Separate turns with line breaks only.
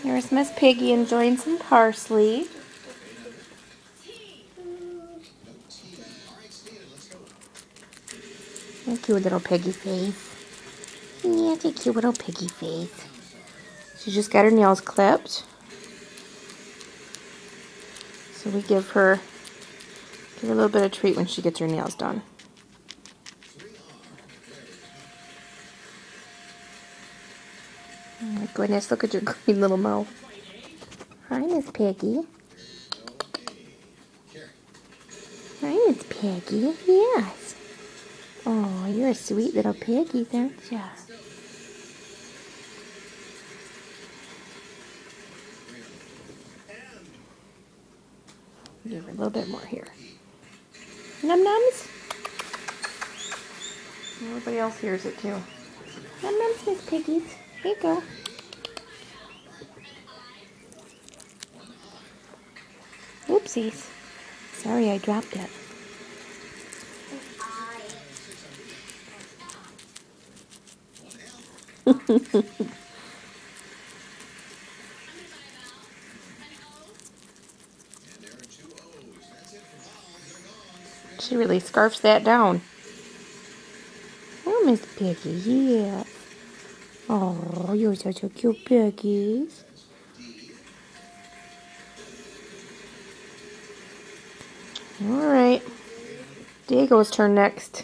Here's Miss Piggy enjoying some parsley. A cute little piggy face. Yeah, it's a cute little piggy face. She just got her nails clipped. So we give her a little bit of treat when she gets her nails done. Oh my goodness, look at your green little mouth. Hi, Miss Piggy. Hi, Miss Piggy. Yes. Oh, you're a sweet little piggy, aren't ya? Give her a little bit more here. Num nums. Everybody else hears it too. Num nums, Miss Piggies. Here you go. Oopsies. Sorry, I dropped it. She really scarfs that down. Oh, Miss Piggy, yeah. Oh, you're such a cute piggies. Alright. Diego's turn next.